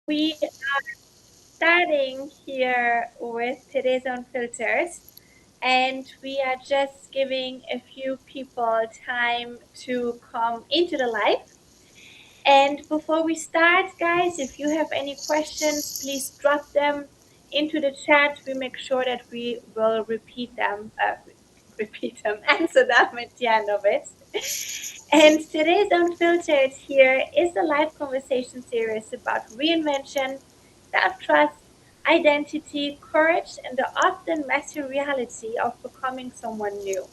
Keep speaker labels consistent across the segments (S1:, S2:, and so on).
S1: We are starting here with today's Unfiltered, and we are just giving a few people time to come into the live. And before we start, guys, if you have any questions, please drop them into the chat. We make sure that we will answer them at the end of it. And today's Unfiltered here is a live conversation series about reinvention, self trust, identity, courage, and the often messy reality of becoming someone new.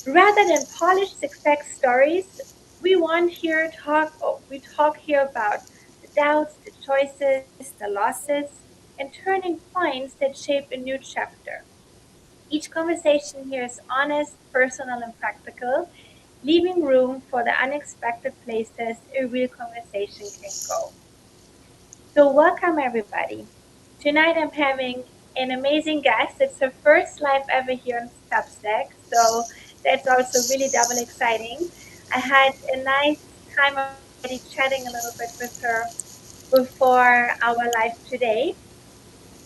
S1: Rather than polished success stories, we talk here about the doubts, the choices, the losses, and turning points that shape a new chapter. Each conversation here is honest, personal, and practical, leaving room for the unexpected places a real conversation can go. So, welcome everybody. Tonight I'm having an amazing guest. It's her first live ever here on Substack, so that's also really double exciting. I had a nice time already chatting a little bit with her before our live today,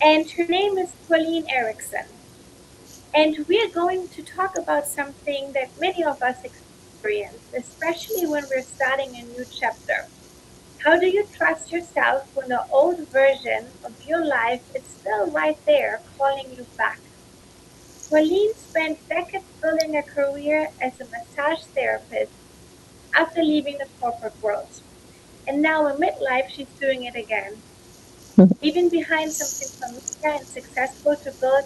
S1: and her name is Pauline Erickson. And we are going to talk about something that many of us experience, especially when we're starting a new chapter. How do you trust yourself when the old version of your life is still right there calling you back? Pauline spent decades building a career as a massage therapist after leaving the corporate world. And now in midlife, she's doing it again, leaving behind something familiar and successful to build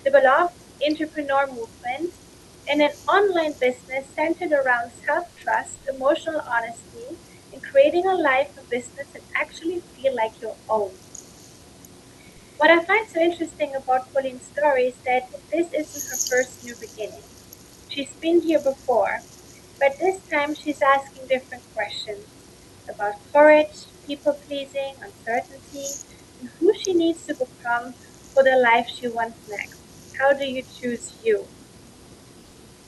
S1: the beloved entrepreneur movement and an online business centered around self-trust, emotional honesty, and creating a life and business that actually feel like your own. What I find so interesting about Pauline's story is that this isn't her first new beginning. She's been here before, but this time she's asking different questions about courage, people pleasing, uncertainty, and who she needs to become for the life she wants next. How do you choose you?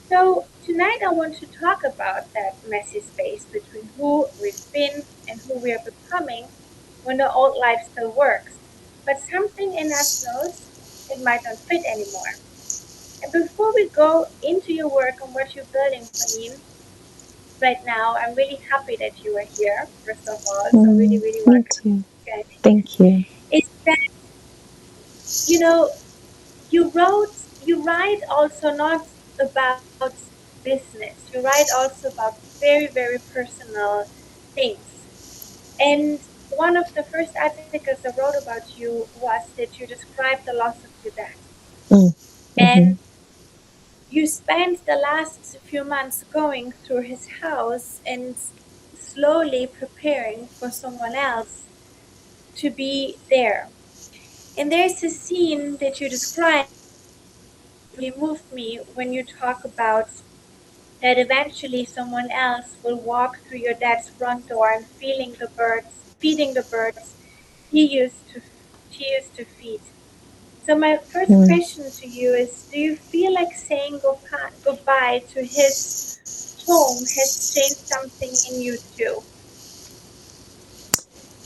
S1: So, tonight I want to talk about that messy space between who we've been and who we are becoming when the old life still works, but something in us knows it might not fit anymore. And before we go into your work and what you're building, Pauline, right now, I'm really happy that you are here, first of all. So, really, really
S2: Me
S1: welcome.
S2: too.
S1: Okay.
S2: Thank you.
S1: Is that, you know, you write also not about business, you write also about very, very personal things. And one of the first articles I wrote about you was that you described the loss of your dad.
S2: Mm,
S1: And
S2: hmm
S1: you spent the last few months going through his house and slowly preparing for someone else to be there. And there's a scene that you described that really moved me when you talk about that eventually someone else will walk through your dad's front door and feeding the birds he used to she used to feed. So my first
S2: mm.
S1: question to you is, do you feel like saying goodbye to his home has changed something in you too?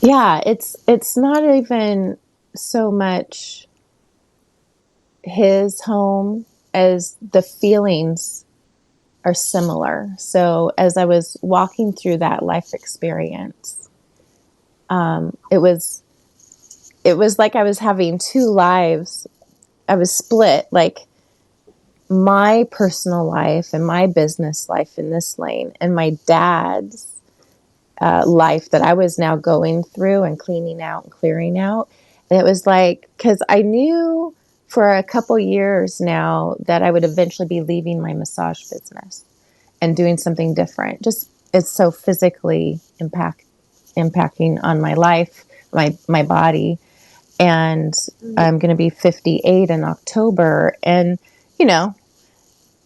S2: Yeah, it's not even so much his home as the feelings are similar. So as I was walking through that life experience, it was like I was having two lives. I was split, like my personal life and my business life in this lane, and my dad's life that I was now going through and cleaning out and clearing out. And it was like, because I knew for a couple years now that I would eventually be leaving my massage business and doing something different. Just it's so physically impacting on my life, my body. And
S1: Mm.
S2: I'm going to be 58 in October. And, you know,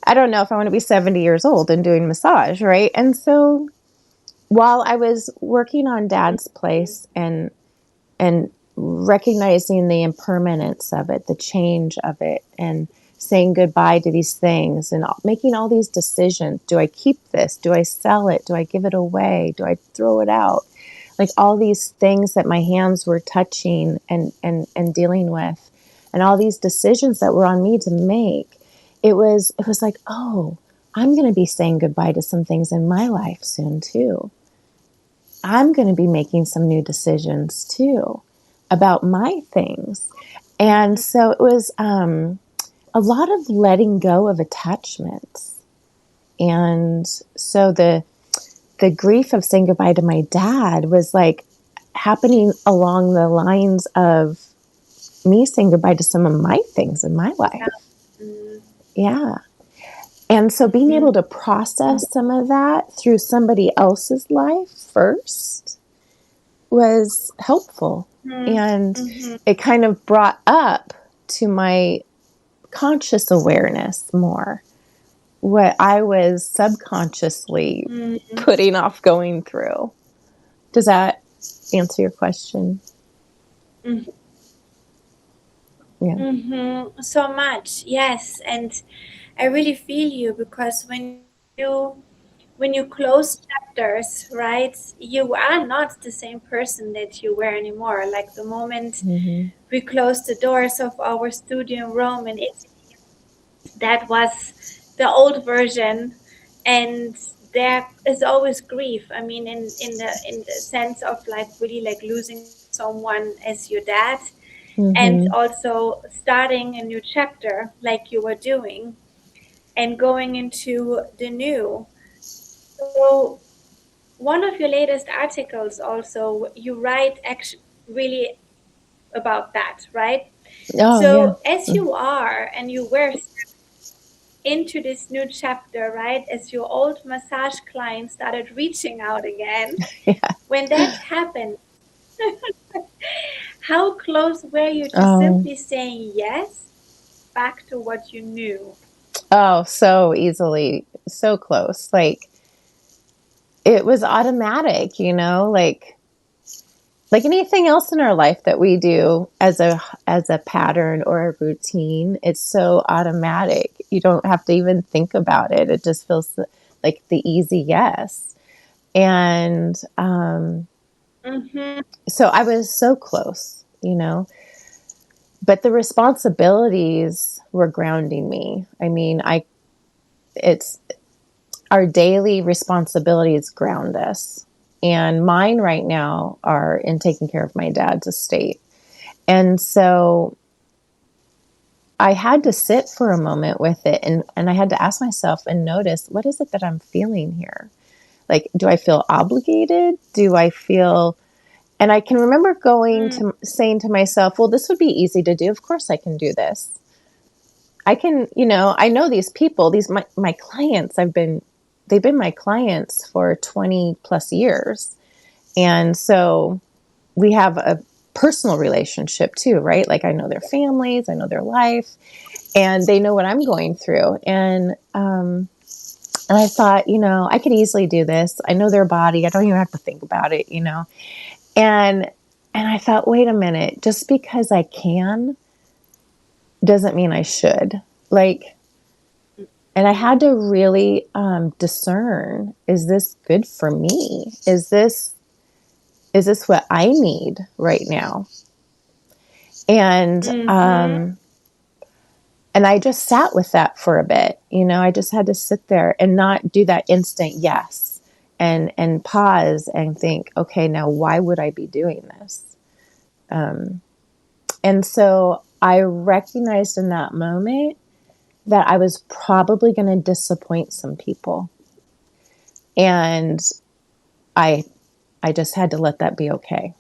S2: I don't know if I want to be 70 years old and doing massage, right? And so while I was working on dad's place and recognizing the impermanence of it, the change of it, and saying goodbye to these things and making all these decisions. Do I keep this? Do I sell it? Do I give it away? Do I throw it out? like all these things that my hands were touching and dealing with, and all these decisions that were on me to make. It was like, oh, I'm going to be saying goodbye to some things in my life soon too. I'm going to be making some new decisions too about my things. And so it was a lot of letting go of attachments. And so the grief of saying goodbye to my dad was like happening along the lines of me saying goodbye to some of my things in my life. Yeah. And so being able to process some of that through somebody else's life first was helpful. And it kind of brought up to my conscious awareness more what I was subconsciously putting off going through. Does that answer your question? Yeah.
S1: So much, yes. And I really feel you, because when you close chapters, right, you are not the same person that you were anymore. Like the moment we closed the doors of our studio in Rome and Italy, that was the old version, and there is always grief. I mean, in the sense of like really like losing someone as your dad, and also starting a new chapter like you were doing, and going into the new. So one of your latest articles also, you write actually really about that, right?
S2: Oh, yeah.
S1: So as you are and you were into this new chapter, right? As your old massage client started reaching out again,
S2: Yeah.
S1: when that happened, how close were you to
S2: Oh,
S1: simply saying yes back to what you knew?
S2: oh, so easily, so close. Like it was automatic, like anything else in our life that we do as a pattern or a routine. It's so automatic. You don't have to even think about it. It just feels like the easy yes. And
S1: Mm-hmm.
S2: so I was so close. But the responsibilities were grounding me. I mean, it's our daily responsibilities ground us. And mine right now are in taking care of my dad's estate. And so I had to sit for a moment with it, and I had to ask myself and notice, what is it that I'm feeling here? Like, do I feel obligated? Do I feel, and I can remember saying to myself, well, this would be easy to do. Of course I can do this. I can, I know these people, my clients, they've been my clients for 20 plus years. And so we have a personal relationship too, right? Like I know their families, I know their life, and they know what I'm going through. And I thought, I could easily do this. I know their body. I don't even have to think about it. And I thought, wait a minute, just because I can doesn't mean I should. Like, and I had to really discern, is this good for me? Is this what I need right now? And and I just sat with that for a bit. I just had to sit there and not do that instant yes, and pause and think, okay, now why would I be doing this? And so I recognized in that moment that I was probably going to disappoint some people, and I I just had to let that be okay.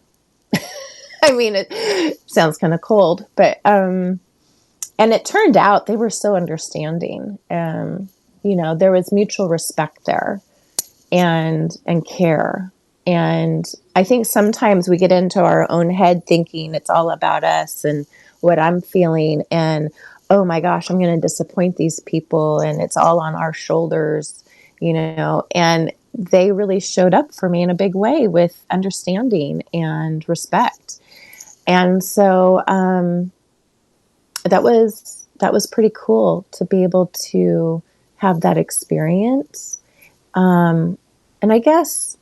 S2: I mean, it sounds kind of cold, but and it turned out they were so understanding. There was mutual respect there, and care. And I think sometimes we get into our own head thinking it's all about us and what I'm feeling, and oh my gosh, I'm going to disappoint these people, and it's all on our shoulders. And they really showed up for me in a big way with understanding and respect. And so that was pretty cool to be able to have that experience. And I guess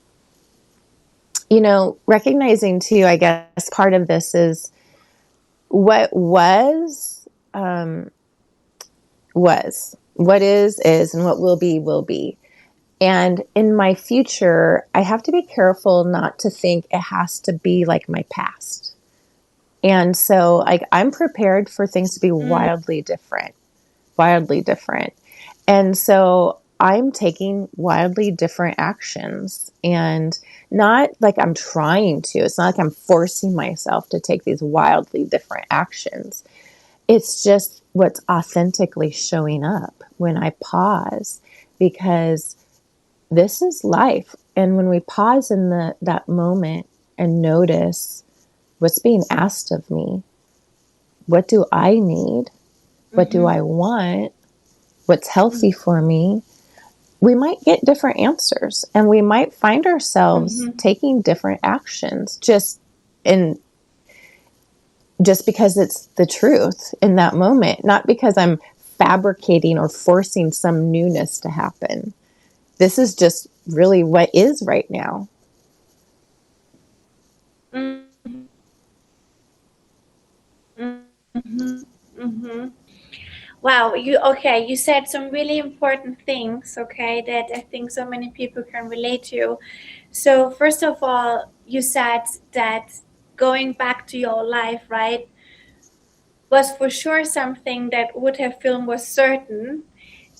S2: recognizing too, I guess part of this is what was, what is, and what will be. And in my future, I have to be careful not to think it has to be like my past. And so, like, I'm prepared for things to be
S1: Mm,
S2: wildly different, wildly different. And so I'm taking wildly different actions, and not like I'm trying to. It's not like I'm forcing myself to take these wildly different actions. It's just what's authentically showing up when I pause, because this is life. And when we pause in that moment and notice what's being asked of me, what do I need? What do
S1: mm-hmm,
S2: I want? What's healthy for me? We might get different answers, and we might find ourselves
S1: mm-hmm,
S2: taking different actions in just because it's the truth in that moment, not because I'm fabricating or forcing some newness to happen. This is just really what is right now.
S1: mm-hmm, mm-hmm, mm-hmm. Wow, you said some really important things, okay, that I think so many people can relate to. So first of all, you said that going back to your life, right, was for sure something that would have feeling was certain.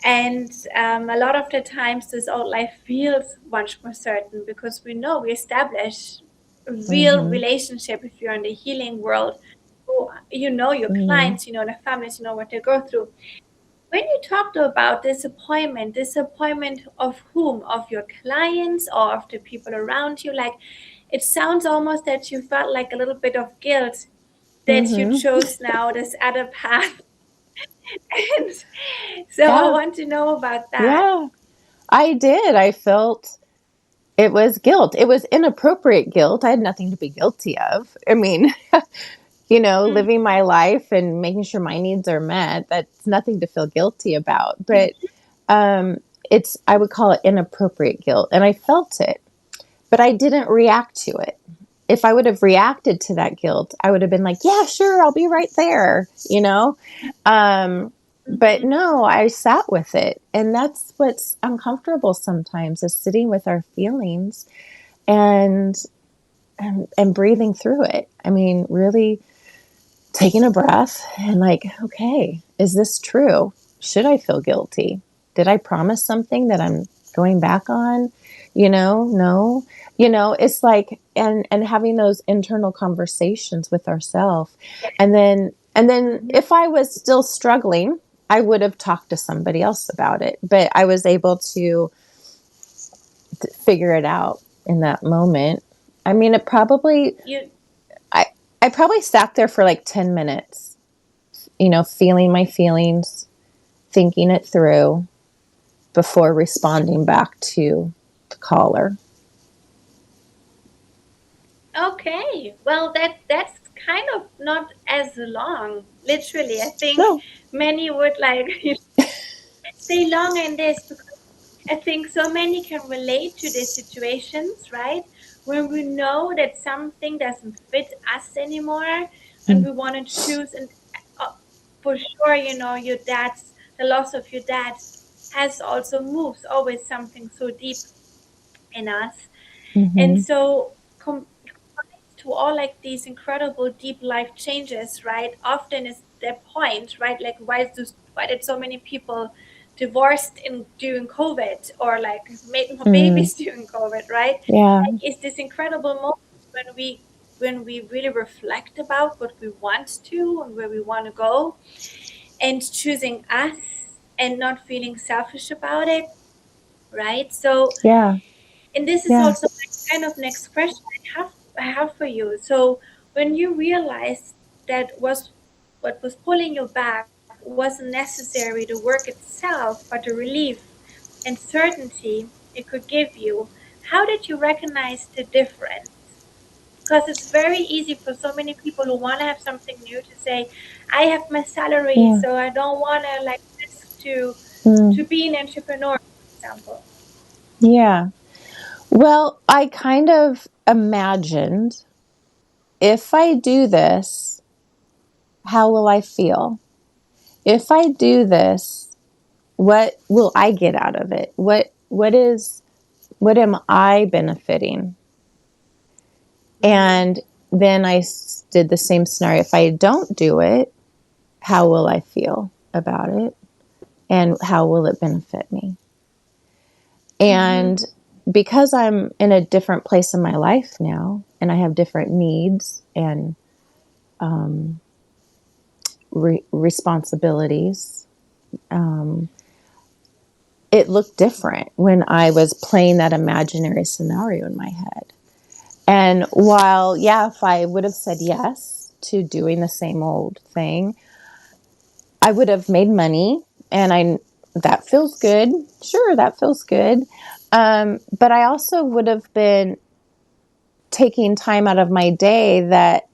S1: And a lot of the times, this old life feels much more certain because we know we establish a real
S2: Mm-hmm.
S1: relationship. If you're in the healing world, you know your
S2: Mm-hmm.
S1: clients, you know the families, you know what they go through. When you talked about disappointment of whom? Of your clients or of the people around you? Like, it sounds almost that you felt like a little bit of guilt that you
S2: Mm-hmm.
S1: chose now this other path. And so I
S2: Yeah.
S1: want to know about that.
S2: Yeah. I did. I felt it was guilt. It was inappropriate guilt. I had nothing to be guilty of. I mean,
S1: Mm,
S2: living my life and making sure my needs are met, that's nothing to feel guilty about. But
S1: mhm,
S2: um, I would call it inappropriate guilt. And I felt it, but I didn't react to it. If I would have reacted to that guilt, I would have been like, yeah, sure, I'll be right there. But
S1: mhm.
S2: no, I sat with it. And that's what's uncomfortable sometimes, is sitting with our feelings and and breathing through it. I mean, really taking a breath and like, okay, is this true? Should I feel guilty? Did I promise something that I'm going back on? No. It's like, and having those internal conversations with ourselves. And then
S1: Mhm.
S2: if I was still struggling, I would have talked to somebody else about it. But I was able to figure it out in that moment. I mean,
S1: You
S2: I, I probably sat there for like 10 minutes, feeling my feelings, thinking it through before responding back to the caller.
S1: okay? Well, that's kind of not as long. Literally, I think
S2: No.
S1: many would like stay long in this because I think so many can relate to these situations, right? When we know that something doesn't fit us anymore and
S2: Mm,
S1: we want to choose, and uh, for sure, the loss of your dad has also moves always something so deep in us. And
S2: mm-hmm.
S1: so, combined to all like these incredible deep life changes, right? Often is the point, right? Like, why did so many people divorced in during COVID or like made more
S2: Mm,
S1: babies during COVID, right?
S2: yeah.
S1: Like, it's this incredible moment when we really reflect about what we want to and where we want to go, and choosing us and not feeling selfish about it, right? So,
S2: Yeah.
S1: and this is
S2: Yeah.
S1: also my kind of next question I have for you. So when you realized that was what was pulling you back wasn't necessarily the work itself, but the relief and certainty it could give you, how did you recognize the difference? Because it's very easy for so many people who want to have something new to say, I have my salary,
S2: Yeah.
S1: so I don't want to like risk to
S2: Mm,
S1: be an entrepreneur, for example.
S2: yeah. Well, I kind of imagined, if I do this, how will I feel? If I do this, what will I get out of it? What am I benefiting?
S1: Mm-hmm.
S2: And then I did the same scenario. If I don't do it, how will I feel about it? And how will it benefit me?
S1: Mm-hmm.
S2: And because I'm in a different place in my life now, and I have different needs and responsibilities, um, it looked different when I was playing that imaginary scenario in my head. And while, yeah, if I would have said yes to doing the same old thing, I would have made money, and that feels good. Sure, that feels good. But I also would have been taking time out of my day that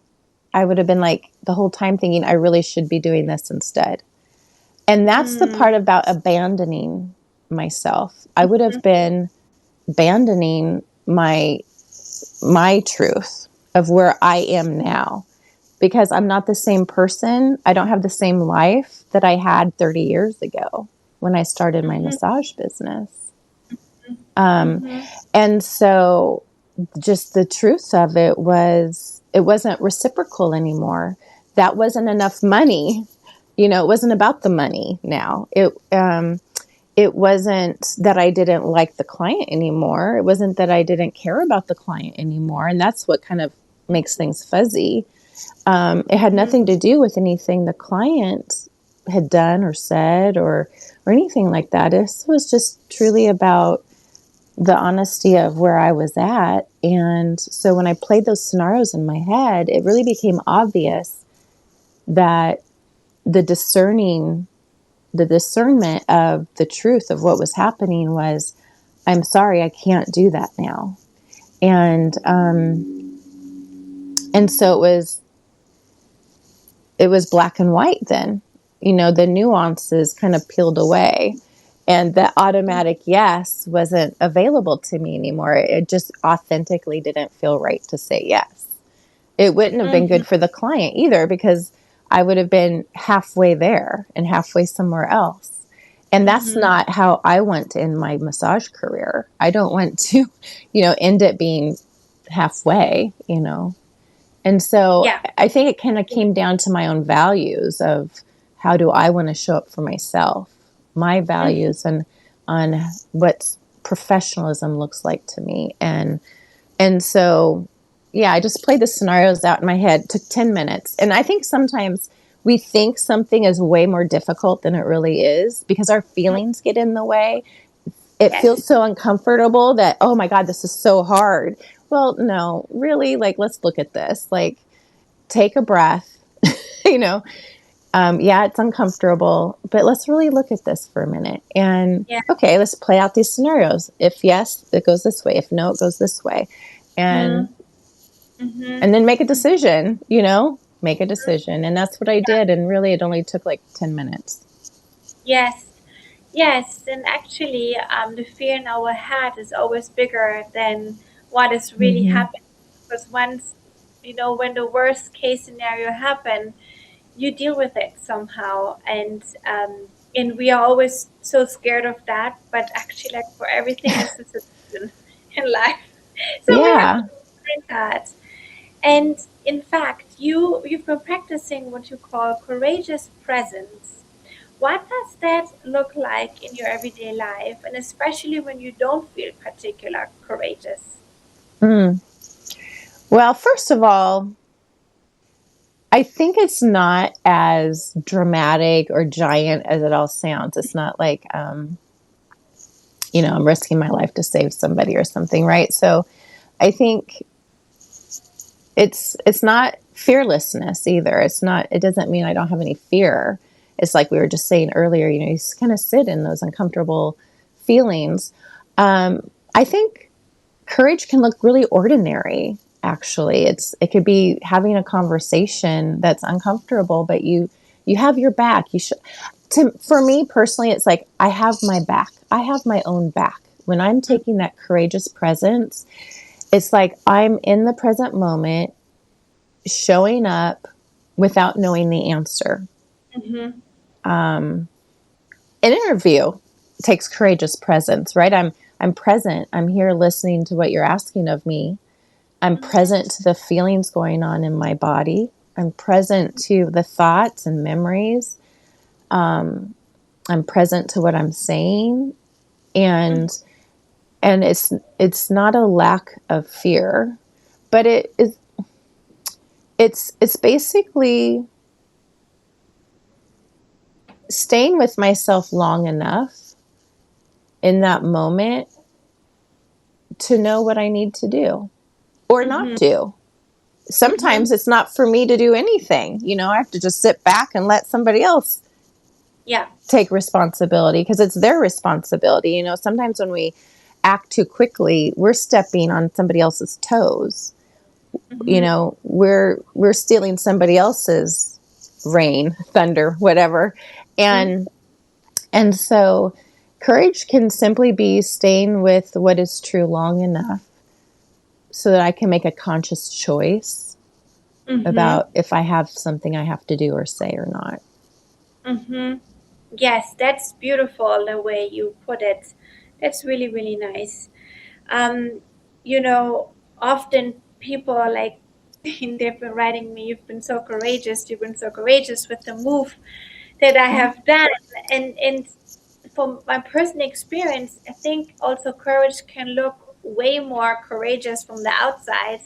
S2: I would have been like the whole time thinking I really should be doing this instead. And that's the
S1: Mm-hmm.
S2: part about abandoning myself. I would have been abandoning my truth of where I am now, because I'm not the same person. I don't have the same life that I had 30 years ago when I started my
S1: Mm-hmm.
S2: massage business. Um,
S1: Mm-hmm.
S2: and so just the truth of it was, it wasn't reciprocal anymore. That wasn't enough money. It wasn't about the money now. It wasn't that I didn't like the client anymore. It wasn't that I didn't care about the client anymore. And that's what kind of makes things fuzzy. It had
S1: Mm-hmm.
S2: nothing to do with anything the client had done or said or anything like that. This was just truly about the honesty of where I was at. And so when I played those scenarios in my head, it really became obvious that the discerning the discernment of the truth of what was happening was, I'm sorry, I can't do that now. And so it was black and white then. The nuances kind of peeled away, and the automatic yes wasn't available to me anymore. It just authentically didn't feel right to say yes. It wouldn't have been
S1: Mm-hmm.
S2: good for the client either, because I would have been halfway there and halfway somewhere else. And that's
S1: Mm-hmm.
S2: not how I want to end my massage career. I don't want to, end it being halfway. And so
S1: Yeah.
S2: I think it kind of came down to my own values of, how do I want to show up for myself, my
S1: Mm-hmm.
S2: values, and on what professionalism looks like to me. And so, yeah, I just played the scenarios out in my head. It took 10 minutes. And I think sometimes we think something is way more difficult than it really is, because our feelings get in the way. It feels
S1: Yes.
S2: so uncomfortable that, oh my God, this is so hard. Well, no, really, like, let's look at this. Like, take a breath, you know, yeah, it's uncomfortable, but let's really look at this for a minute. And
S1: Yeah.
S2: okay, let's play out these scenarios. If yes, it goes this way. If no, it goes this way. And
S1: Mm-hmm. Mm-hmm.
S2: and then make a decision, make a decision. And that's what I did. And really, it only took like 10 minutes.
S1: Yes. Yes. And actually, the fear in our head is always bigger than what is really
S2: Mm-hmm.
S1: happening. Because once, when the worst case scenario happen, you deal with it somehow. And we are always so scared of that. But actually, like for everything is a solution in life. So we have to
S2: Yeah.
S1: find that. And in fact, you've been practicing what you call courageous presence. What does that look like in your everyday life, and especially when you don't feel particular courageous?
S2: Mm. Well, first of all, I think it's not as dramatic or giant as it all sounds. It's not like, I'm risking my life to save somebody or something, right? So I think it's not fearlessness either. It doesn't mean I don't have any fear. It's like we were just saying earlier, you just kind of sit in those uncomfortable feelings. I think courage can look really ordinary. Actually, it could be having a conversation that's uncomfortable, but you have your back. For me personally, it's like I have my back. I have my own back. When I'm taking that courageous presence, it's like I'm in the present moment, showing up without knowing the answer.
S1: Mm-hmm.
S2: An interview takes courageous presence, right? I'm present. I'm here listening to what you're asking of me. I'm
S1: Mm-hmm.
S2: present to the feelings going on in my body. I'm present to the thoughts and memories. I'm present to what I'm saying, and it's not a lack of fear, but it's basically staying with myself long enough in that moment to know what I need to do or not
S1: Mm-hmm.
S2: do.
S1: Mm-hmm.
S2: Sometimes it's not for me to do anything. I have to just sit back and let somebody else
S1: Yeah.
S2: take responsibility because it's their responsibility. Sometimes when we act too quickly, we're stepping on somebody else's toes.
S1: Mm-hmm.
S2: We're stealing somebody else's rain, thunder, whatever. And so courage can simply be staying with what is true long enough so that I can make a conscious choice
S1: Mm-hmm.
S2: about if I have something I have to do or say or not.
S1: Mm-hmm. Yes, that's beautiful the way you put it. That's really, really nice. Um, Often people are like, they've been writing me, you've been so courageous with the move that I have done. And from my personal experience, I think also courage can look way more courageous from the outside.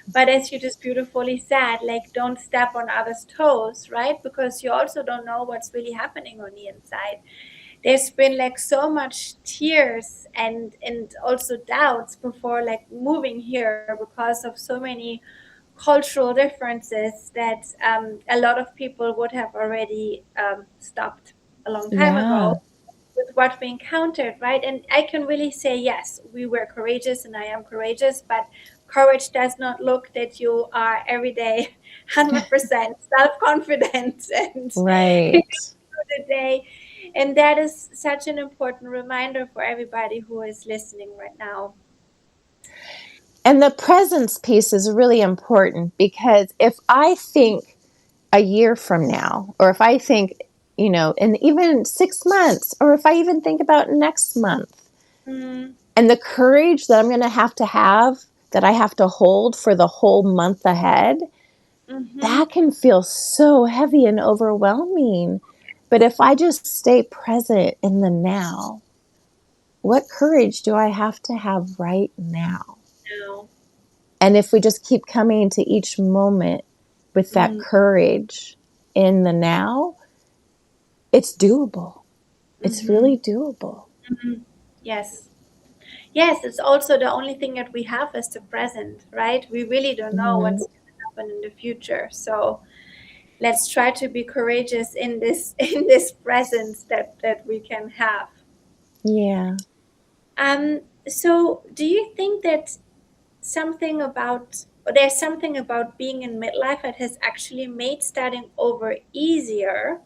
S1: But as you just beautifully said, like don't step on others' toes, right? Because you also don't know what's really happening on the inside. There's been like so much tears and also doubts before like moving here because of so many cultural differences that a lot of people would have already stopped a long time
S2: Yeah.
S1: ago with what we encountered, right? And I can really say, yes, we were courageous and I am courageous, but courage does not look that you are every day 100% self confident and
S2: Right.
S1: through the day. And that is such an important reminder for everybody who is listening right now.
S2: And the presence piece is really important because if I think a year from now, or if I think, in even 6 months, or if I even think about next month,
S1: Mm,
S2: and the courage that I'm going to have, that I have to hold for the whole month ahead,
S1: mm-hmm.
S2: that can feel so heavy and overwhelming. But if I just stay present in the now, what courage do I have to have right now?
S1: No.
S2: And if we just keep coming to each moment with that
S1: Mm,
S2: courage in the now, it's doable. It's
S1: mm-hmm.
S2: really doable.
S1: Mm-hmm. Yes. Yes, it's also the only thing that we have is the present, right? We really don't know
S2: Mm-hmm.
S1: what's going to happen in the future. So let's try to be courageous in this in this presence that we can have.
S2: Yeah.
S1: So do you think that there's something about being in midlife that has actually made starting over easier?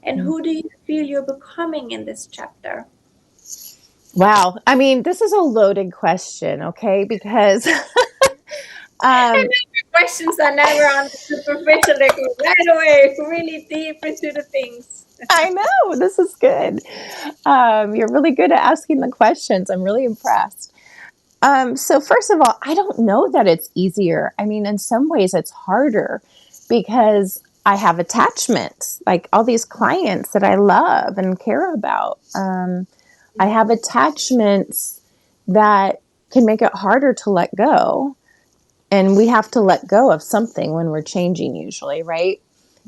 S1: And who do you feel you're becoming in this chapter?
S2: Wow. I mean, this is a loaded question, okay? Because
S1: And
S2: um,
S1: questions are never on the superficial, they go right away, really deep into the things.
S2: I know this is good. You're really good at asking the questions. I'm really impressed. So, first of all, I don't know that it's easier. I mean, in some ways, it's harder because I have attachments, like all these clients that I love and care about. I have attachments that can make it harder to let go. And we have to let go of something when we're changing, usually, right?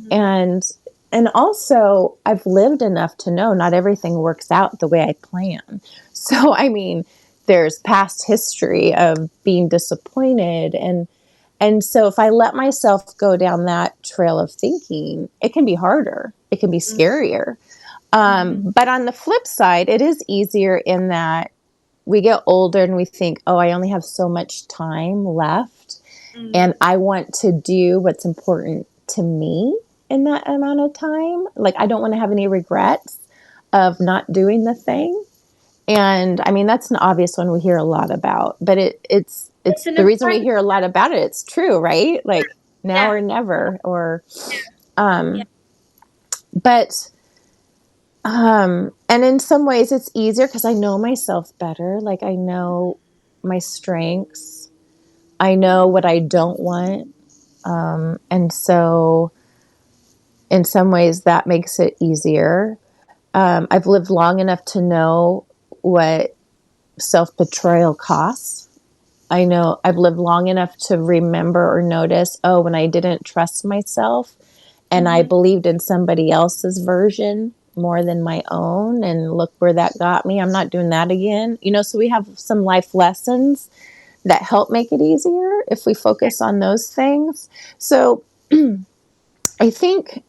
S1: Mhm.
S2: And also, I've lived enough to know not everything works out the way I plan. So, I mean, there's past history of being disappointed, and so if I let myself go down that trail of thinking, it can be harder. It can be scarier.
S1: Mhm.
S2: But on the flip side, it is easier in that we get older and we think, oh, I only have so much time left,
S1: Mhm.
S2: and I want to do what's important to me in that amount of time. Like, I don't want to have any regrets of not doing the thing. And I mean, that's an obvious one we hear a lot about, but
S1: It's
S2: it's
S1: an
S2: the reason we
S1: important
S2: hear a lot about it. It's true, right? Like now
S1: yeah,
S2: or never, or,
S1: yeah.
S2: um, but, and in some ways it's easier because I know myself better. Like I know my strengths. I know what I don't want. And so in some ways that makes it easier. I've lived long enough to know what self betrayal costs. I know I've lived long enough to remember or notice, oh, when I didn't trust myself and I
S1: Mm-hmm.
S2: believed in somebody else's version more than my own, and look where that got me. I'm not doing that again. So we have some life lessons that help make it easier if we focus on those things. So I think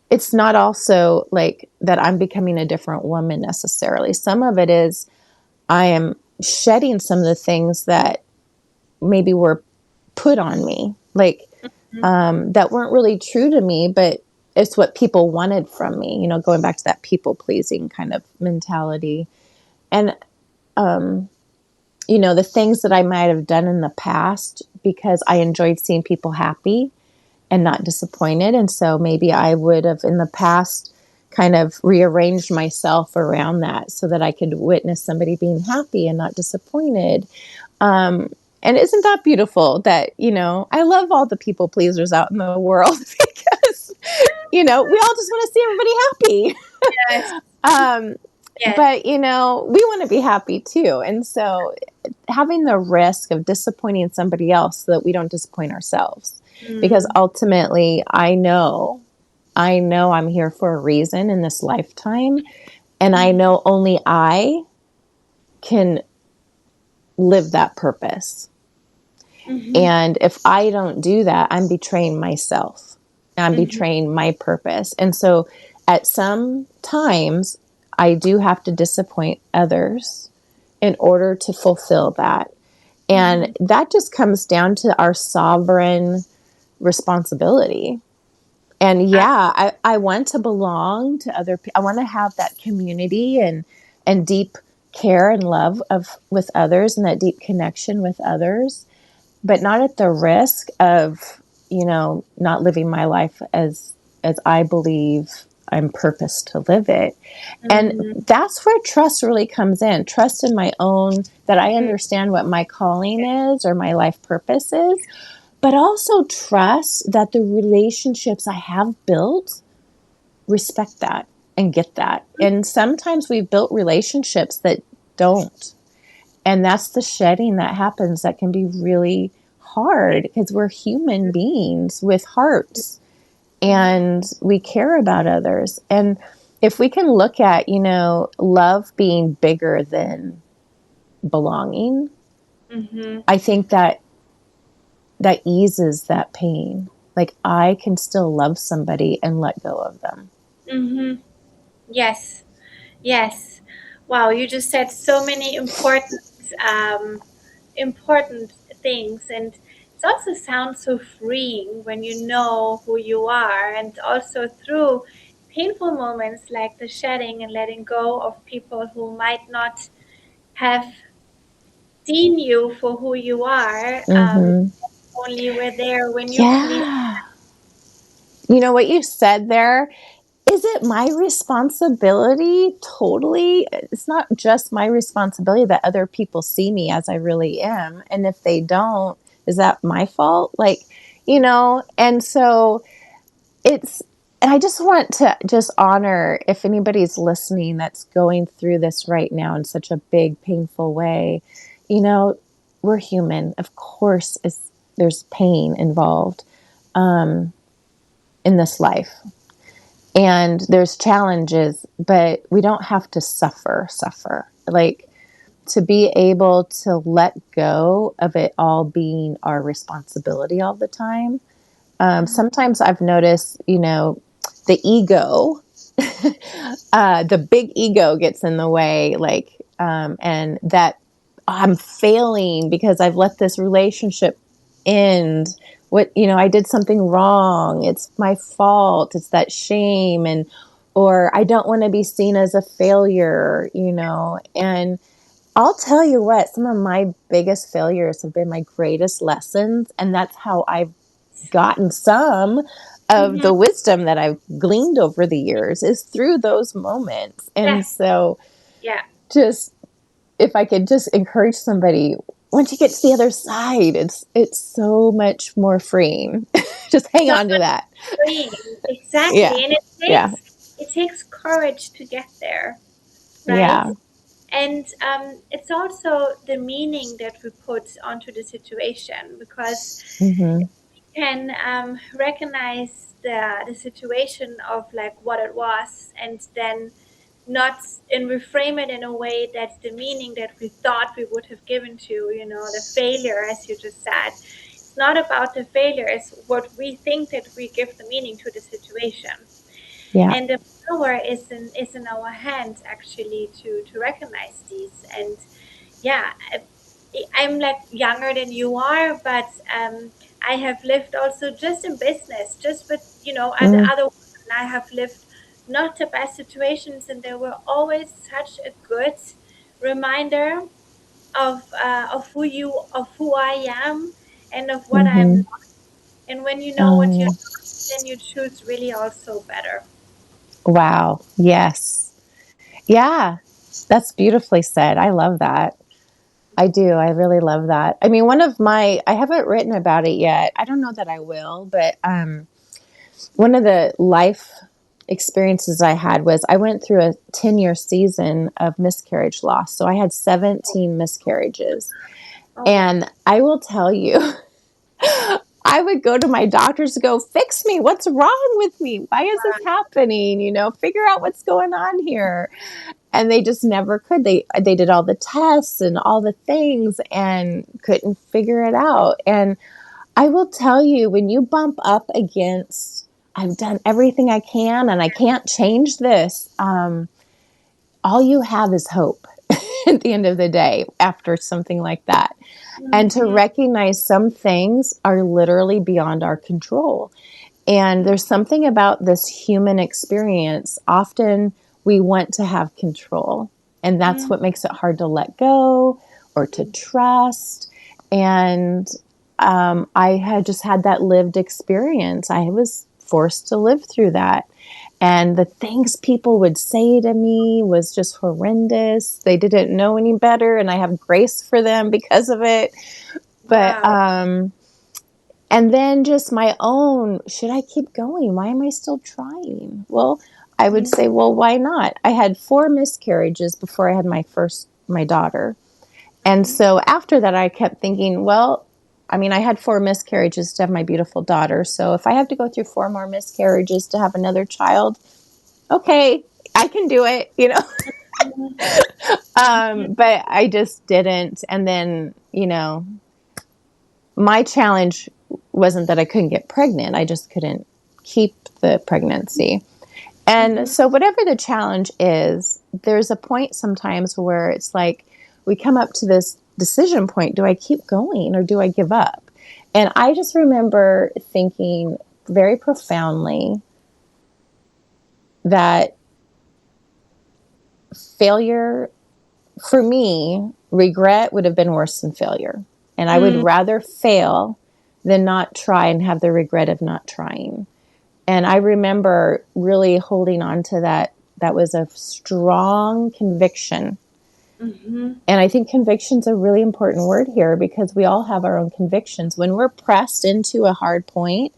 S2: it's not also like that I'm becoming a different woman necessarily. Some of it is I am shedding some of the things that maybe were put on me, like that weren't really true to me, but it's what people wanted from me, going back to that people pleasing kind of mentality. And, the things that I might have done in the past because I enjoyed seeing people happy and not disappointed. And so maybe I would have in the past kind of rearranged myself around that so that I could witness somebody being happy and not disappointed. Um, and isn't that beautiful that, I love all the people pleasers out in the world because, we all just want to see everybody happy.
S1: Yes,
S2: um,
S1: yes.
S2: but, we want to be happy too. And so having the risk of disappointing somebody else so that we don't disappoint ourselves. Because
S1: Mm,
S2: ultimately, I know I'm here for a reason in this lifetime. And I
S1: mm,
S2: know only I can live that purpose.
S1: mm-hmm,
S2: And if I don't do that, I'm betraying myself. I'm
S1: mm-hmm,
S2: betraying my purpose. And so at some times, I do have to disappoint others in order to fulfill that. And
S1: mm-hmm.
S2: that just comes down to our sovereign responsibility. And yeah, I want to belong to other people. I want to have that community and deep care and love of with others and that deep connection with others, but not at the risk of, not living my life as I believe I'm purposed to live it. And
S1: Mm,
S2: that's where trust really comes in. Trust in my own, that I
S1: mm,
S2: understand what my calling is or my life purpose is, but also trust that the relationships I have built respect that and get that. And sometimes we've built relationships that don't. And that's the shedding that happens that can be really hard because we're human beings with hearts
S1: mm-hmm,
S2: and we care about others. And if we can look at, love being bigger than belonging,
S1: mm-hmm,
S2: I think that eases that pain. Like I can still love somebody and let go of them.
S1: mm-hmm. Yes, yes. Wow, you just said so many um, important things, and it also sounds so freeing when you know who you are, and also through painful moments like the shedding and letting go of people who might not have seen you for who you are,
S2: Mm-hmm.
S1: only were there when you please.
S2: Yeah. You know what you said there? Is it my responsibility? Totally. It's not just my responsibility that other people see me as I really am. And if they don't, is that my fault? Like, and so it's, and I just want to just honor if anybody's listening that's going through this right now in such a big, painful way, you know, we're human. Of course, there's pain involved in this life and there's challenges, but we don't have to suffer. Like to be able to let go of it all being our responsibility all the time. Sometimes I've noticed, the ego, the big ego gets in the way, like, and that I'm failing because I've let this relationship end. I did something wrong. It's my fault. It's that shame. Or I don't want to be seen as a failure, and I'll tell you what, some of my biggest failures have been my greatest lessons. And that's how I've gotten some of
S1: Mm-hmm.
S2: the wisdom that I've gleaned over the years is through those moments. And
S1: Yes.
S2: so
S1: Yeah.
S2: just if I could just encourage somebody, once you get to the other side, it's so much more freeing. Just hang
S1: So
S2: on to
S1: much
S2: that.
S1: freeing.
S2: Yeah.
S1: Exactly. And
S2: Yeah.
S1: it takes courage to get there, right?
S2: Yeah.
S1: And it's also the meaning that we put onto the situation, because
S2: Mm-hmm.
S1: can recognize the situation of like what it was, and then not and reframe it in a way that's the meaning that we thought we would have given to, the failure, as you just said. It's not about the failure, it's what we think that we give the meaning to the situation.
S2: Yeah.
S1: And the power is in our hands, actually, to recognize these. And yeah, I'm like younger than you are, but I have lived also just in business, just with
S2: Mm,
S1: other women. I have lived not the best situations, and they were always such a good reminder of who I am and of what I'm
S2: mm-hmm.
S1: not. And when you know what you're
S2: Oh,
S1: not, then you choose really also better.
S2: wow. Yes. Yeah. That's beautifully said. I love that. I do. I really love that. I mean, I haven't written about it yet. I don't know that I will, but one of the life experiences I had was I went through a 10-year season of miscarriage loss. So I had 17 miscarriages.
S1: Oh wow.
S2: And I will tell you, I would go to my doctors to go, fix me. What's wrong with me? Why is this happening? Figure out what's going on here. And they just never could. They did all the tests and all the things and couldn't figure it out. And I will tell you, when you bump up against, I've done everything I can and I can't change this, all you have is hope at the end of the day after something like that. And to
S1: Mm-hmm.
S2: recognize some things are literally beyond our control. And there's something about this human experience. Often we want to have control, and that's what makes it hard to let go or to trust. And I had just had that lived experience. I was forced to live through that. And the things people would say to me was just horrendous. They didn't know any better, and I have grace for them because of it. But
S1: Wow.
S2: and then just my own, should I keep going? Why am I still trying? Well, I would say, well, why not? I had 4 miscarriages before I had my daughter. And so after that, I kept thinking, well, I mean, I had 4 miscarriages to have my beautiful daughter. So if I have to go through 4 more miscarriages to have another child, okay, I can do it. But I just didn't. And then, my challenge wasn't that I couldn't get pregnant. I just couldn't keep the pregnancy. And
S1: Mm-hmm.
S2: so, whatever the challenge is, there's a point sometimes where it's like we come up to this decision point: do I keep going or do I give up? And I just remember thinking very profoundly that failure, for me, regret would have been worse than failure. And I would
S1: Mm,
S2: rather fail than not try and have the regret of not trying. And I remember really holding on to that. That was a strong conviction.
S1: mm-hmm.
S2: And I think conviction's a really important word here because we all have our own convictions. When we're pressed into a hard point,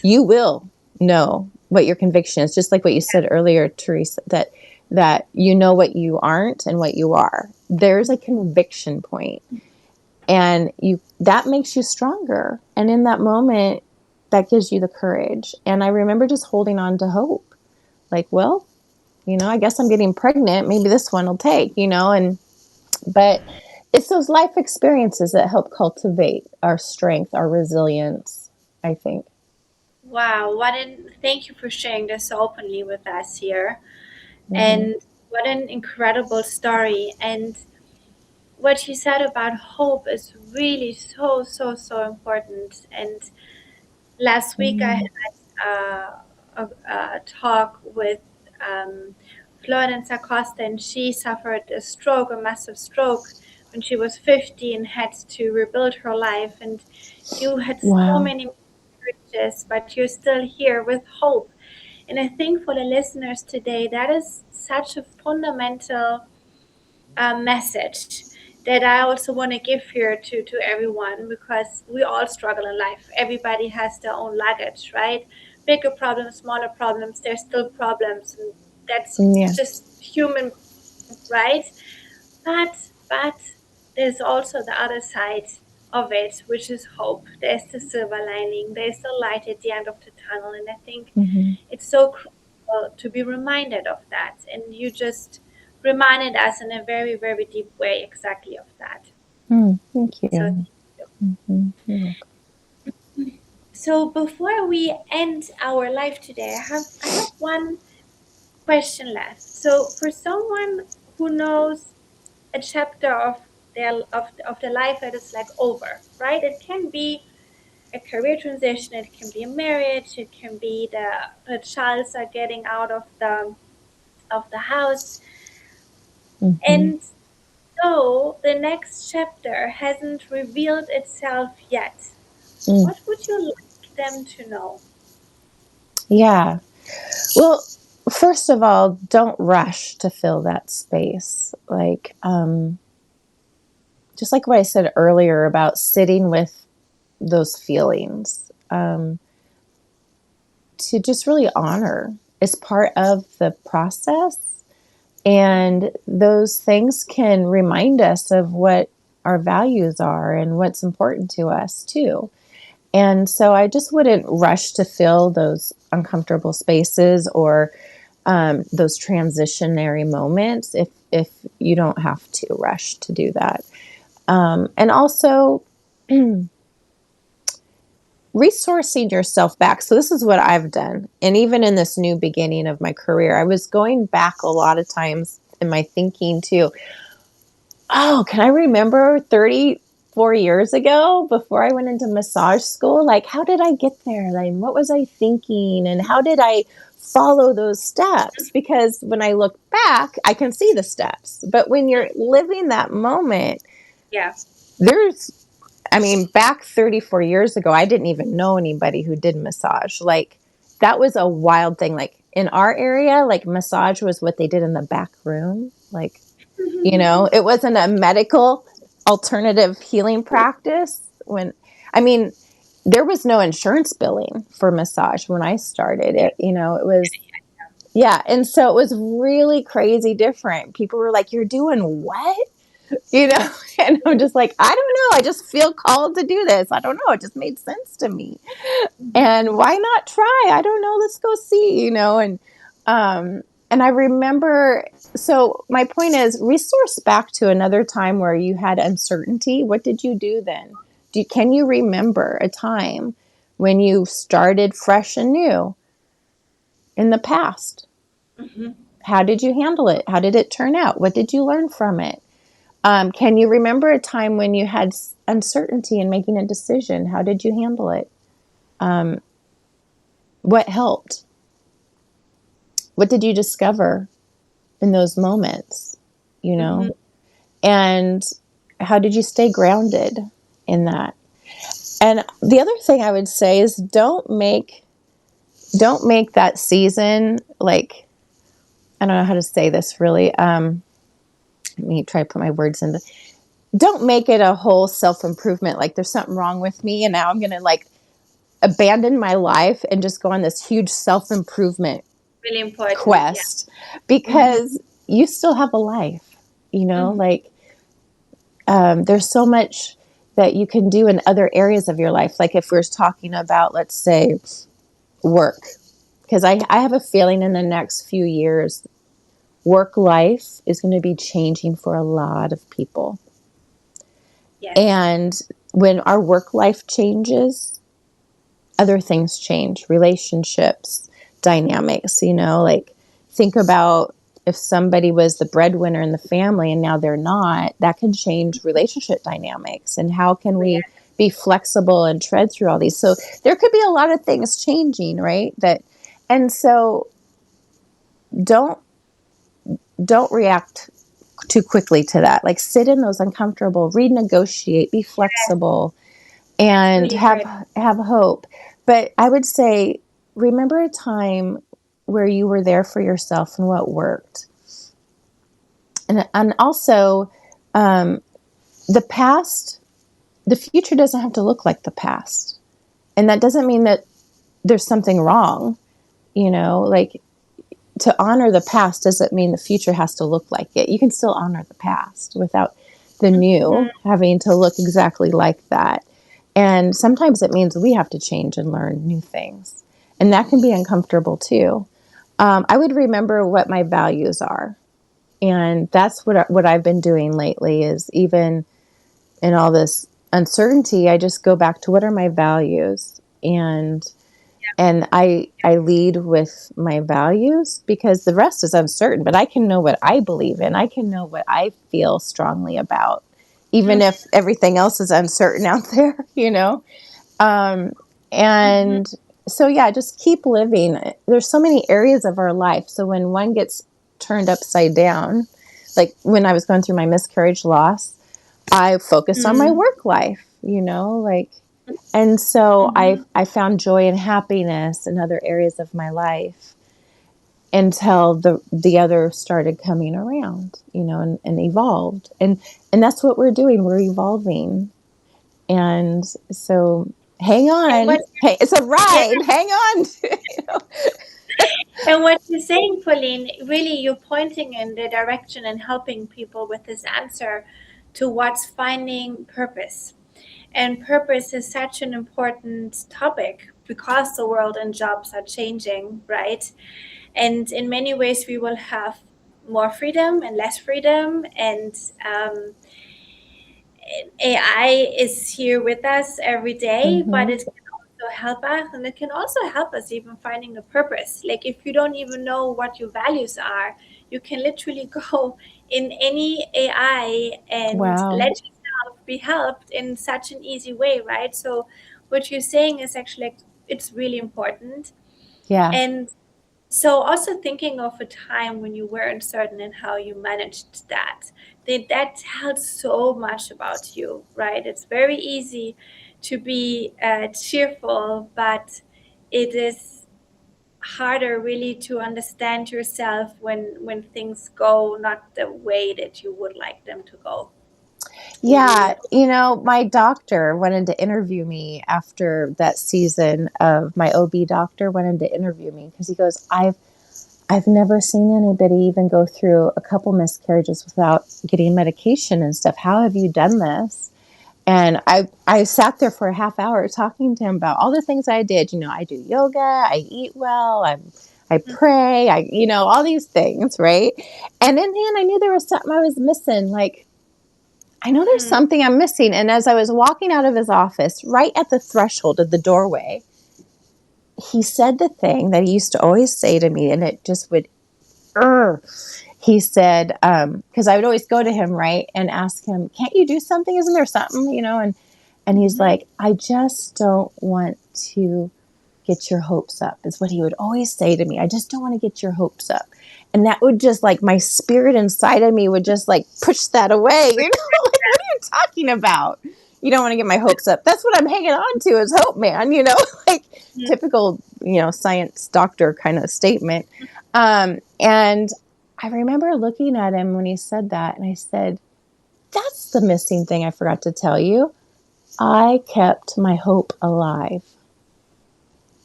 S2: you will know what your conviction is, just like what you said earlier, Teresa, that you know what you aren't and what you are. There's a conviction point, and you that makes you stronger. And in that moment, that gives you the courage. And I remember just holding on to hope, like, well, I guess I'm getting pregnant. Maybe this one will take. And but it's those life experiences that help cultivate our strength, our resilience, I think.
S1: Wow, thank you for sharing this so openly with us here.
S2: Mm-hmm.
S1: And what an incredible story. And what you said about hope is really so, so, so important. And last week I
S2: Mm-hmm.
S1: had a talk with um, Florence Acosta, and she suffered a stroke, a massive stroke, when she was 50 and had to rebuild her life. And you had so
S2: Wow.
S1: many marriages, but you're still here with hope. And I think for the listeners today, that is such a fundamental message that I also want to give here to everyone, because we all struggle in life. Everybody has their own luggage, right? Bigger problems, smaller problems, there's still problems. And that's
S2: Yeah.
S1: just human, right? But there's also the other side of it, which is hope. There's the silver lining. There's the light at the end of the tunnel, and I think
S2: Mm-hmm.
S1: it's so crucial to be reminded of that. And you just reminded us in a very, very deep way exactly of that.
S2: Thank
S1: So
S2: you.
S1: thank you.
S2: Mm-hmm. You're welcome.
S1: So before we end our life today, I have one question left. So for someone who knows a chapter of their life that is like over, right? It can be a career transition, it can be a marriage, it can be the childs are getting out of the house,
S2: Mm-hmm.
S1: and so the next chapter hasn't revealed itself yet.
S2: Mm.
S1: What would you like them to know?
S2: Yeah. Well, first of all, don't rush to fill that space. Just like what I said earlier about sitting with those feelings, to just really honor is part of the process. And those things can remind us of what our values are and what's important to us, too. And so I just wouldn't rush to fill those uncomfortable spaces or those transitionary moments if you don't have to rush to do that. And also, resourcing yourself back. So this is what I've done. And even in this new beginning of my career, I was going back a lot of times in my thinking too. Oh, can I remember 34 years ago before I went into massage school? Like, how did I get there? Like, what was I thinking? And how did I follow those steps? Because when I look back, I can see the steps. But when you're living that moment,
S1: Yeah.
S2: there's I mean, back 34 years ago, I didn't even know anybody who did massage. Like, that was a wild thing. Like, in our area, like, massage was what they did in the back room. Like, it wasn't a medical alternative healing practice. I mean, there was no insurance billing for massage when I started it. It was, yeah. And so it was really crazy different. People were like, "You're doing what?" you know and I'm just like, I don't know, I just feel called to do this. I don't know, it just made sense to me, and why not try? I don't know, let's go see. And I remember, so my point is, resource back to another time where you had uncertainty. What did you do then? Can you remember a time when you started fresh and new in the past?
S1: Hmm.
S2: How did you handle it? How did it turn out? What did you learn from it? Can you remember a time when you had uncertainty in making a decision? How did you handle it? Um, what helped? What did you discover in those moments? You
S1: Hmm.
S2: know, and how did you stay grounded in that? And the other thing I would say is, don't make that season, like, I don't know how to say this really. Let me try to put my words into. Don't make it a whole self improvement. Like, there's something wrong with me, and now I'm gonna like abandon my life and just go on this huge self improvement
S1: Really important. Yeah.
S2: quest,
S1: Hmm.
S2: because you still have a life,
S1: Hmm.
S2: like, there's so much that you can do in other areas of your life. Like, if we're talking about, let's say, work, because I have a feeling in the next few years, work life is going to be changing for a lot of people.
S1: Yes.
S2: And when our work life changes, other things change, relationships, dynamics, like, think about if somebody was the breadwinner in the family and now they're not, that can change relationship dynamics. And how can we
S1: Yeah.
S2: be flexible and tread through all these? So there could be a lot of things changing, right? And so don't don't react too quickly to that. Like sit in those uncomfortable, renegotiate, be flexible,
S1: That's
S2: and
S1: really great.
S2: have hope. But I would say, remember a time where you were there for yourself and what worked. And also, the past, the future doesn't have to look like the past. And that doesn't mean that there's something wrong, like to honor the past doesn't mean the future has to look like it. You can still honor the past without the new
S1: Mm-hmm.
S2: having to look exactly like that. And sometimes it means we have to change and learn new things. And that can be uncomfortable too. I would remember what my values are. And that's what I've been doing lately is even in all this uncertainty, I just go back to what are my values, and I lead with my values because the rest is uncertain, but I can know what I believe in. I can know what I feel strongly about, even if everything else is uncertain out there. Um,
S1: Mm-hmm.
S2: and so, yeah, just keep living. There's so many areas of our life. So when one gets turned upside down, like when I was going through my miscarriage loss, I focused on my
S1: Mm-hmm.
S2: work life, like, and so
S1: Mm-hmm.
S2: I found joy and happiness in other areas of my life until the other started coming around, and evolved. And that's what we're doing. We're evolving. And so hang
S1: And
S2: on.
S1: what
S2: Hey, it's a
S1: yeah,
S2: ride. Hang on.
S1: and what you're saying, Pauline, really you're pointing in the direction and helping people with this answer towards finding purpose. And purpose is such an important topic because the world and jobs are changing, right? And in many ways, we will have more freedom and less freedom. And AI is here with us every day, but
S2: Mm-hmm.
S1: it can also help us, and it can also help us even finding a purpose. Like if you don't even know what your values are, you can literally go in any AI and
S2: Wow.
S1: let yourself be helped in such an easy way, right? So what you're saying is actually like, it's really important.
S2: Yeah.
S1: And so also thinking of a time when you weren't certain in how you managed that tells so much about you, right? It's very easy to be cheerful, but it is harder really to understand yourself when things go not the way that you would like them to go. Would
S2: Yeah,
S1: you?
S2: my doctor wanted to interview me after that season of my OB doctor wanted to interview me because he goes, I've never seen anybody even go through a couple miscarriages without getting medication and stuff. How have you done this? And I sat there for a half hour talking to him about all the things I did. I do yoga, I eat well, I pray, all these things, right? And in the end, I knew there was something I was missing. Like, I know there's
S1: Mm-hmm.
S2: something I'm missing. And as I was walking out of his office, right at the threshold of the doorway, he said the thing that he used to always say to me, and it just would, he said, because I would always go to him, right, and ask him, can't you do something? Isn't there something, and he's
S1: Mm-hmm.
S2: like, I just don't want to get your hopes up, is what he would always say to me. I just don't want to get your hopes up. And that would just like my spirit inside of me would just like push that away. Like, what are you talking about? You don't want to get my hopes up. That's what I'm hanging on to is hope, man, like typical, science doctor kind of statement. And I remember looking at him when he said that, and I said, that's the missing thing I forgot to tell you. I kept my hope alive.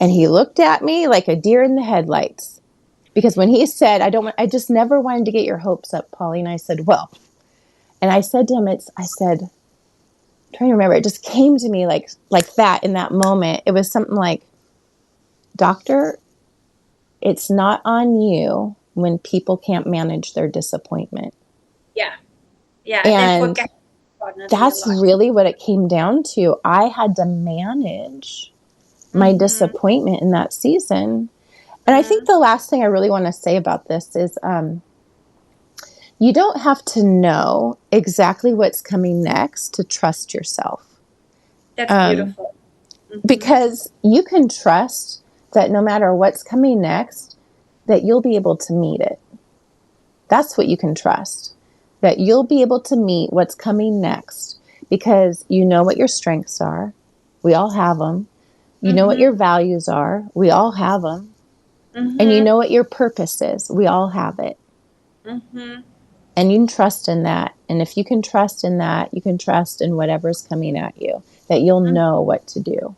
S2: And he looked at me like a deer in the headlights. Because when he said, I just never wanted to get your hopes up, Pauline, I said, well, and I said to him, I said, I'm trying to remember, it just came to me like that in that moment. It was something like, doctor, it's not on you when people can't manage their disappointment.
S1: Yeah, yeah, and they
S2: And
S1: forget definitely a
S2: that's
S1: lot.
S2: really what it came down to. I had to manage my
S1: Mm-hmm.
S2: disappointment in that season. And I think
S1: Mm-hmm.
S2: the last thing I really want to say about this is you don't have to know exactly what's coming next to trust yourself.
S1: That's
S2: Um,
S1: beautiful. Mm-hmm.
S2: because you can trust that no matter what's coming next, that you'll be able to meet it. That's what you can trust. That you'll be able to meet what's coming next because you know what your strengths are. We all have them. You know what
S1: Mhm.
S2: your values are. We all have them. And you
S1: Mhm.
S2: know what your purpose is. We all have it.
S1: Mhm.
S2: And you can trust in that. And if you can trust in that, you can trust in whatever's coming at you, that you'll know what to do.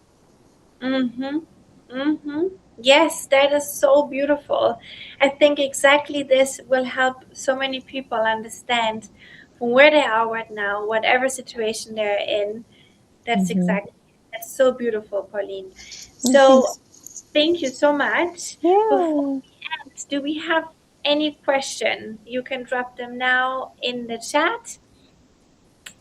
S1: Mhm. Mhm. Yes, that is so beautiful. I think exactly this will help so many people understand from where they are right now, whatever situation they're in. That's
S2: Mm-hmm.
S1: exactly, that's so beautiful, Pauline.
S2: Oh,
S1: So
S2: thanks.
S1: thank you so much. Before
S2: Yeah.
S1: we end, do we have any question? You can drop them now in the chat.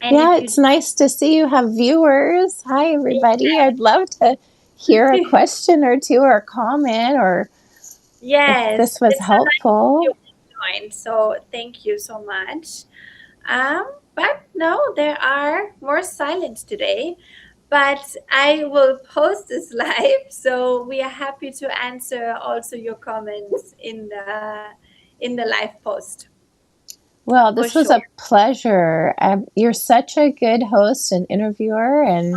S1: And
S2: Yeah,
S1: if you
S2: it's nice to see you have viewers. Hi, everybody. I'd love to hear a question or two or a comment or if
S1: yes,
S2: this was
S1: it's so nice you
S2: helpful.
S1: joined. So thank you so much. Um, but no, there are more silence today. But I will post this live, so we are happy to answer also your comments in the live post
S2: Well,
S1: for
S2: this was
S1: sure.
S2: a pleasure. You're such a good host and interviewer. And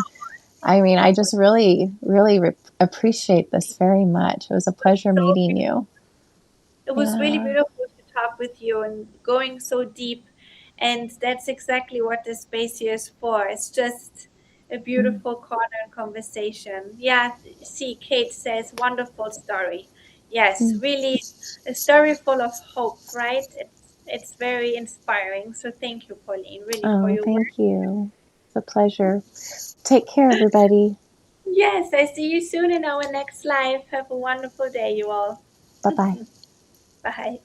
S2: I mean, I just really, really appreciate this very much. It was a pleasure
S1: So
S2: meeting you.
S1: it was really
S2: Yeah.
S1: beautiful to talk with you and going so deep. And that's exactly what this space here is for. It's just a beautiful corner conversation. Yeah, see, Kate says, wonderful story. Yes,
S2: Mm-hmm.
S1: really a story full of hope, right? It's very inspiring. So thank you, Pauline, really for
S2: Oh,
S1: your work.
S2: thank you. It's a pleasure. Take care, everybody.
S1: Yes, I see you soon in our next live. Have a wonderful day, you all.
S2: Bye bye.
S1: Bye.